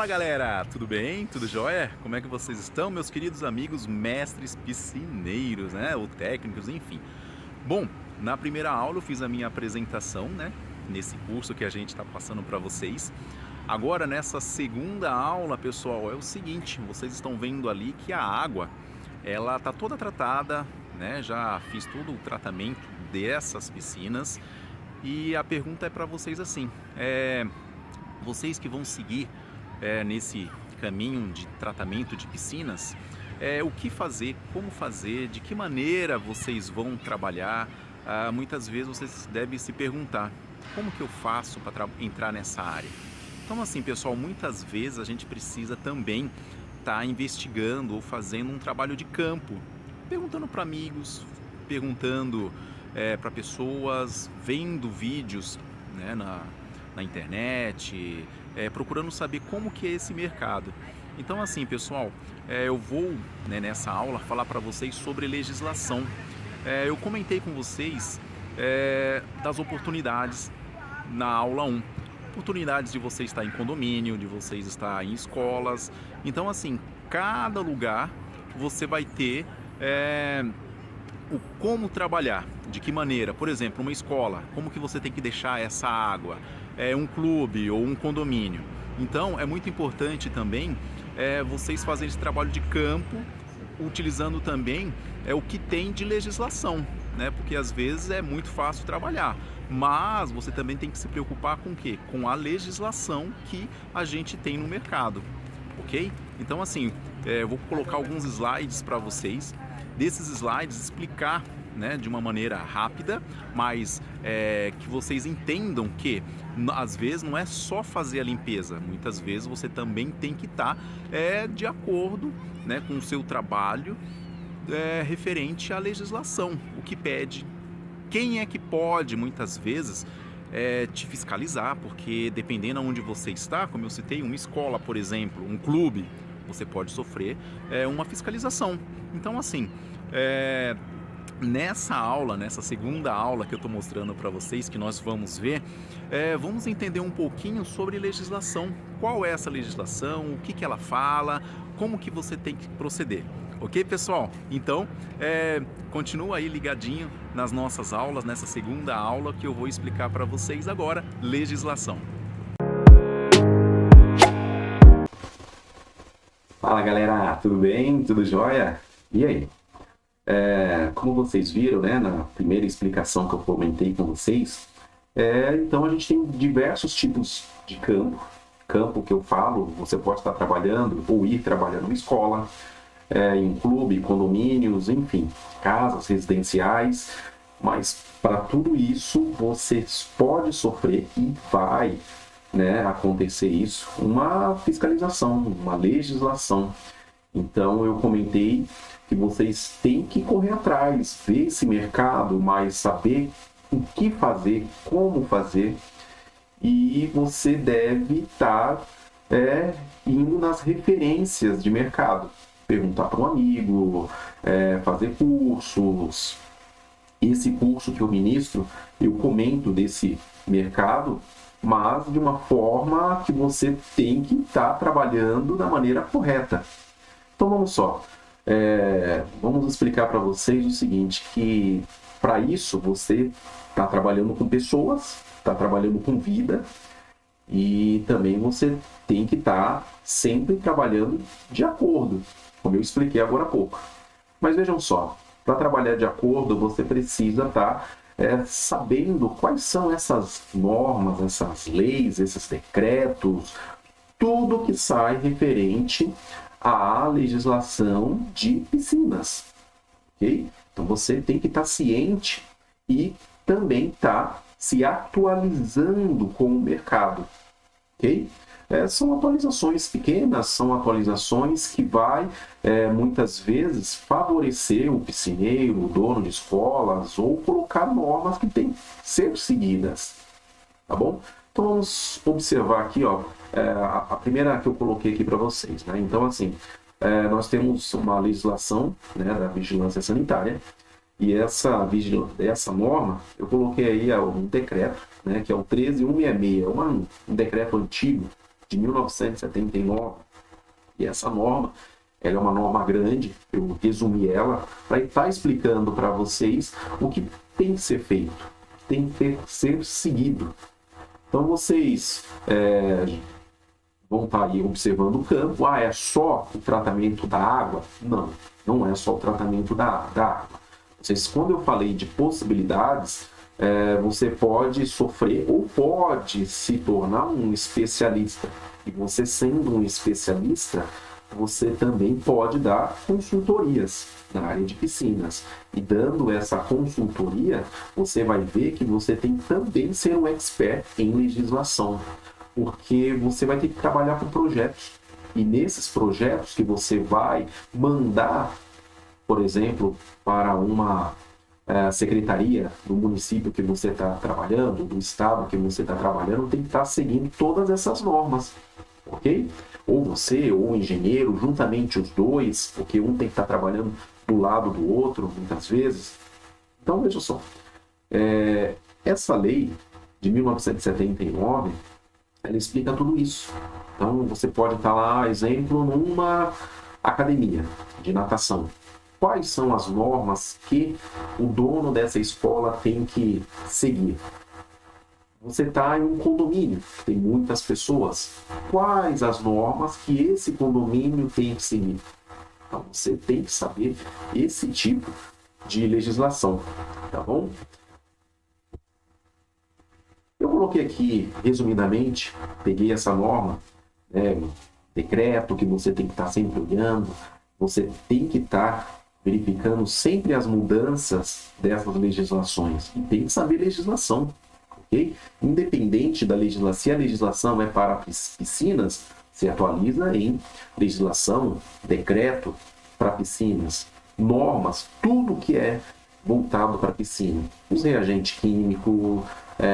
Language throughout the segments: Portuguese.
Fala galera, tudo bem? Tudo jóia? Como é que vocês estão, meus queridos amigos mestres piscineiros, né? Ou técnicos, enfim. Bom, na primeira aula eu fiz a minha apresentação, né? Nesse curso que a gente está passando para vocês. Agora nessa segunda aula, pessoal, é o seguinte, vocês estão vendo ali que a água, ela tá toda tratada, né? Já fiz todo o tratamento dessas piscinas e a pergunta é para vocês assim, vocês que vão seguir nesse caminho de tratamento de piscinas, o que fazer, como fazer, de que maneira vocês vão trabalhar. Muitas vezes vocês devem se perguntar, como que eu faço para entrar nessa área? Então assim, pessoal, muitas vezes a gente precisa também estar investigando ou fazendo um trabalho de campo, perguntando para amigos, perguntando para pessoas, vendo vídeos, né, na internet, procurando saber como que é esse mercado. Então assim, pessoal, eu vou, né, nessa aula falar para vocês sobre legislação. Eu comentei com vocês das oportunidades na aula 1. Oportunidades de você estar em condomínio, de você estar em escolas. Então assim, cada lugar você vai ter o como trabalhar, de que maneira. Por exemplo, uma escola, como que você tem que deixar essa água, um clube ou um condomínio. Então é muito importante também vocês fazerem esse trabalho de campo, utilizando também o que tem de legislação, né? Porque às vezes é muito fácil trabalhar, mas você também tem que se preocupar com o quê? Com a legislação que a gente tem no mercado, ok? Então assim, eu vou colocar alguns slides para vocês, desses slides explicar, né, de uma maneira rápida, mas que vocês entendam que às vezes não é só fazer a limpeza, muitas vezes você também tem que estar de acordo, né, com o seu trabalho referente à legislação, o que pede, quem é que pode muitas vezes te fiscalizar, porque dependendo de onde você está, como eu citei, uma escola, por exemplo, um clube, você pode sofrer uma fiscalização. Então assim, nessa aula, nessa segunda aula que eu estou mostrando para vocês, que nós vamos ver, vamos entender um pouquinho sobre legislação. Qual é essa legislação, o que ela fala, como que você tem que proceder. Ok, pessoal? Então, continua aí ligadinho nas nossas aulas, nessa segunda aula que eu vou explicar para vocês agora, legislação. Fala galera, tudo bem? Tudo jóia? E aí? Como vocês viram, né, na primeira explicação que eu comentei com vocês, então a gente tem diversos tipos de campo. Campo que eu falo, você pode estar trabalhando ou ir trabalhando em escola, em um clube, condomínios, enfim, casas residenciais, mas para tudo isso você pode sofrer e vai, né, acontecer isso, uma fiscalização, uma legislação. Então eu comentei que vocês têm que correr atrás, ver esse mercado, mas saber o que fazer, como fazer, e você deve estar indo nas referências de mercado, perguntar para um amigo, fazer cursos. Esse curso que eu ministro, eu comento desse mercado, mas de uma forma que você tem que estar trabalhando da maneira correta. Então vamos só, vamos explicar para vocês o seguinte, que para isso você está trabalhando com pessoas, está trabalhando com vida, e também você tem que estar sempre trabalhando de acordo, como eu expliquei agora há pouco. Mas vejam só, para trabalhar de acordo você precisa estar sabendo quais são essas normas, essas leis, esses decretos, tudo que sai referente à legislação de piscinas, ok? Então você tem que estar ciente e também estar se atualizando com o mercado, ok? São atualizações pequenas, são atualizações que vai muitas vezes favorecer o piscineiro, o dono de escolas, ou colocar normas que têm que ser seguidas, tá bom? Então vamos observar aqui, ó, a primeira que eu coloquei aqui para vocês, né? Então assim, nós temos uma legislação, né, da vigilância sanitária, e essa norma, eu coloquei aí um decreto, né, que é o 13166, um decreto antigo, de 1979. E essa norma, ela é uma norma grande, eu resumi ela para estar explicando para vocês o que tem que ser feito, tem que ser seguido. Então vocês vão estar aí observando o campo. É só o tratamento da água? Não, não é só o tratamento da água. Vocês, quando eu falei de possibilidades, você pode sofrer ou pode se tornar um especialista. E você sendo um especialista, você também pode dar consultorias na área de piscinas. E dando essa consultoria, você vai ver que você tem que também ser um expert em legislação, porque você vai ter que trabalhar com projetos. E nesses projetos que você vai mandar, por exemplo, para uma secretaria do município que você está trabalhando, do estado que você está trabalhando, tem que estar seguindo todas essas normas, ok? Ou você, ou o engenheiro, juntamente os dois, porque um tem que estar trabalhando do lado do outro, muitas vezes. Então, veja só, essa lei de 1979, ela explica tudo isso. Então, você pode estar lá, exemplo, numa academia de natação. Quais são as normas que o dono dessa escola tem que seguir? Você está em um condomínio, tem muitas pessoas. Quais as normas que esse condomínio tem que seguir? Então, você tem que saber esse tipo de legislação, tá bom? Eu coloquei aqui, resumidamente, peguei essa norma, decreto que você tem que estar sempre olhando, você tem que estar verificando sempre as mudanças dessas legislações. E tem que saber legislação, ok? Independente da legislação, se a legislação é para piscinas, se atualiza em legislação, decreto para piscinas, normas, tudo que é voltado para piscina. Os reagentes químicos,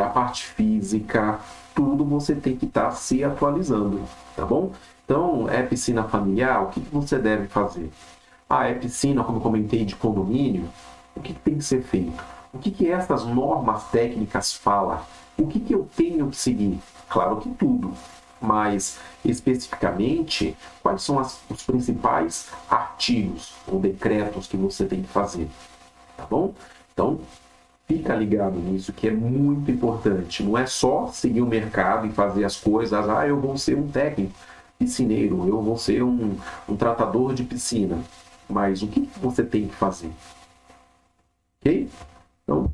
a parte física, tudo você tem que estar se atualizando, tá bom? Então, é piscina familiar, o que você deve fazer? É piscina, como eu comentei, de condomínio, o que tem que ser feito? O que essas normas técnicas falam? O que eu tenho que seguir? Claro que tudo, mas especificamente, quais são os principais artigos ou decretos que você tem que fazer? Tá bom? Então, fica ligado nisso, que é muito importante. Não é só seguir o mercado e fazer as coisas. Eu vou ser um técnico piscineiro, eu vou ser um tratador de piscina. Mas o que você tem que fazer? Ok? Então,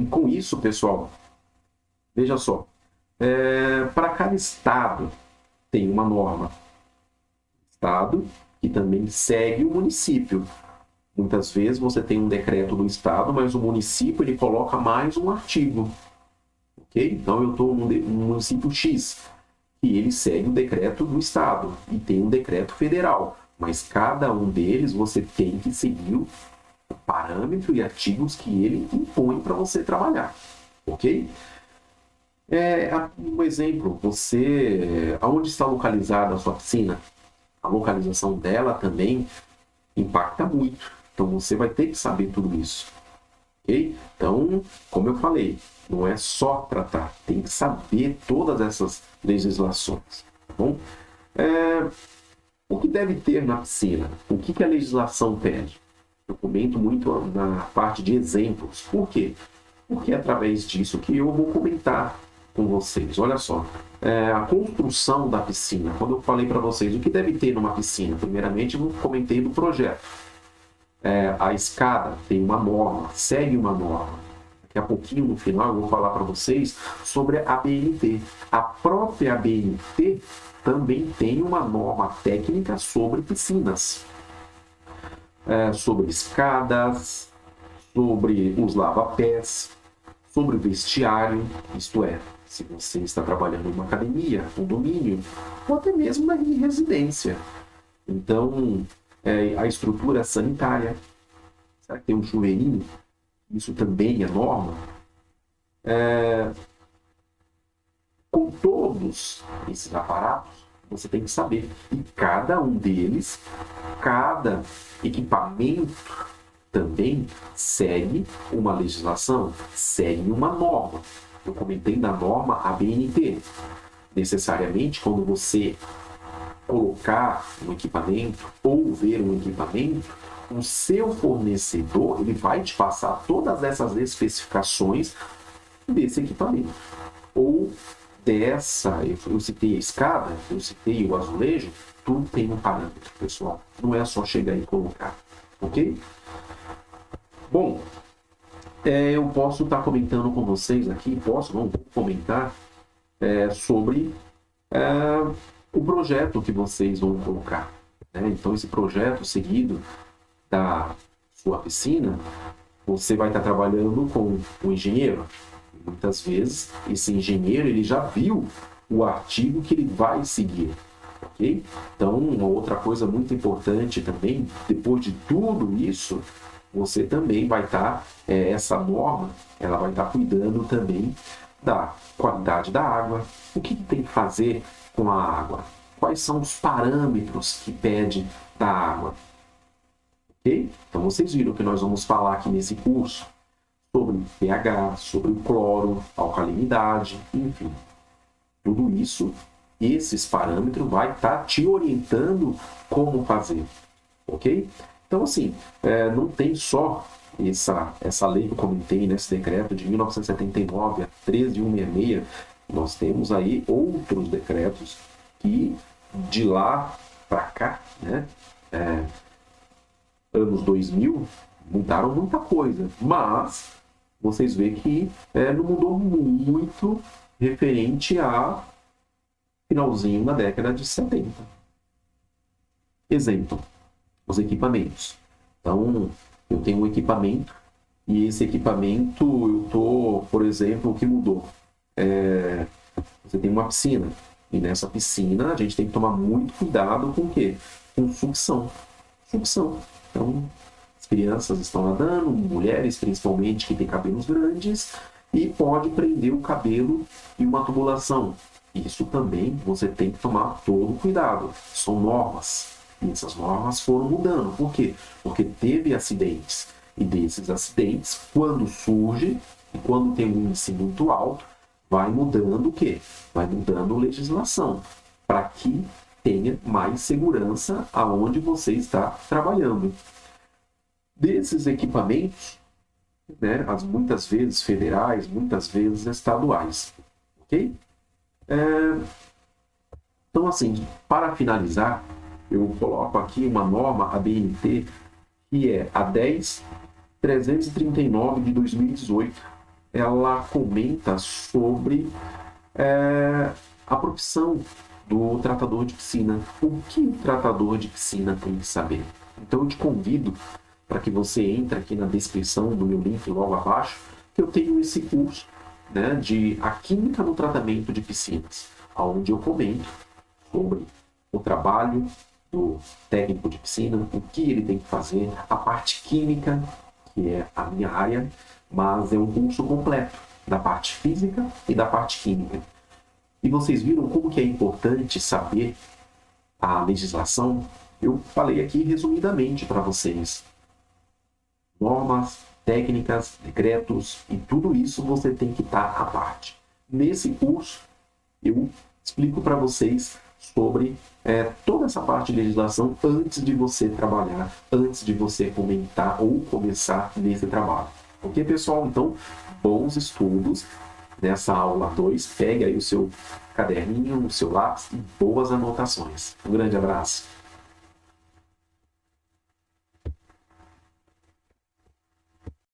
com isso, pessoal, veja só. Para cada estado tem uma norma. Estado que também segue o município. Muitas vezes você tem um decreto do estado, mas o município ele coloca mais um artigo. Ok? Então eu estou no município X, e ele segue o decreto do estado, e tem um decreto federal. Mas cada um deles você tem que seguir o parâmetro e artigos que ele impõe para você trabalhar. Ok? Um exemplo, aonde está localizada a sua piscina? A localização dela também impacta muito. Então você vai ter que saber tudo isso. Ok? Então, como eu falei, não é só tratar, tem que saber todas essas legislações. Tá bom? O que deve ter na piscina? O que a legislação pede? Eu comento muito na parte de exemplos. Por quê? Porque é através disso que eu vou comentar com vocês. Olha só, a construção da piscina. Quando eu falei para vocês o que deve ter numa piscina, primeiramente eu comentei do projeto. A escada tem uma norma, segue uma norma. Daqui a pouquinho, no final, eu vou falar para vocês sobre a ABNT. A própria ABNT também tem uma norma técnica sobre piscinas. Sobre escadas, sobre os lava-pés, sobre o vestiário, isto é, se você está trabalhando em uma academia, condomínio, ou até mesmo na residência. Então, a estrutura sanitária, será que tem um chuveirinho? Isso também é norma. Com todos esses aparatos, você tem que saber. E cada um deles, cada equipamento também segue uma legislação, segue uma norma. Eu comentei da norma ABNT. necessariamente, quando você colocar um equipamento ou ver um equipamento, o seu fornecedor ele vai te passar todas essas especificações desse equipamento. Ou dessa, eu citei a escada, eu citei o azulejo, tudo tem um parâmetro, pessoal. Não é só chegar e colocar, ok? Bom, eu posso estar comentando com vocês aqui, vou comentar sobre o projeto que vocês vão colocar, né? Então, esse projeto seguido da sua piscina, você vai estar trabalhando com o engenheiro. Muitas vezes, esse engenheiro ele já viu o artigo que ele vai seguir, ok? Então, uma outra coisa muito importante também, depois de tudo isso, você também vai estar, essa norma, ela vai estar cuidando também da qualidade da água, o que tem que fazer com a água, quais são os parâmetros que pede da água, ok? Então, vocês viram que nós vamos falar aqui nesse curso sobre pH, sobre o cloro, alcalinidade, enfim. Tudo isso, esses parâmetros vai estar te orientando como fazer, ok? Então, assim, não tem só essa lei que eu comentei, nesse decreto de 1979, a 13166, nós temos aí outros decretos que de lá para cá, né, anos 2000, mudaram muita coisa, mas vocês veem que não mudou muito referente a finalzinho da década de 70. Exemplo, os equipamentos. Então, eu tenho um equipamento e esse equipamento, eu tô, por exemplo, o que mudou? Você tem uma piscina e nessa piscina a gente tem que tomar muito cuidado com o quê? Com sucção. Sucção. Então, as crianças estão nadando, mulheres principalmente que têm cabelos grandes, e pode prender o cabelo em uma tubulação. Isso também você tem que tomar todo cuidado. São normas. E essas normas foram mudando. Por quê? Porque teve acidentes. E desses acidentes, quando surge, e quando tem um índice muito alto, vai mudando o quê? Vai mudando a legislação. Para que tenha mais segurança aonde você está trabalhando. Desses equipamentos, né, muitas vezes federais, muitas vezes estaduais, ok? Então, assim, para finalizar, eu coloco aqui uma norma, a BNT, que é a 10.339 de 2018. Ela comenta sobre a profissão do tratador de piscina. O que o tratador de piscina tem que saber? Então, eu te convido para que você entre aqui na descrição do meu link logo abaixo, que eu tenho esse curso, né, de a química no tratamento de piscinas, onde eu comento sobre o trabalho do técnico de piscina, o que ele tem que fazer, a parte química, que é a minha área, mas é um curso completo da parte física e da parte química. E vocês viram como que é importante saber a legislação? Eu falei aqui resumidamente para vocês. Normas, técnicas, decretos e tudo isso você tem que estar à parte. Nesse curso, eu explico para vocês sobre toda essa parte de legislação antes de você trabalhar, antes de você comentar ou começar nesse trabalho. Ok, pessoal? Então, bons estudos nessa aula 2. Pegue aí o seu caderninho, o seu lápis e boas anotações. Um grande abraço.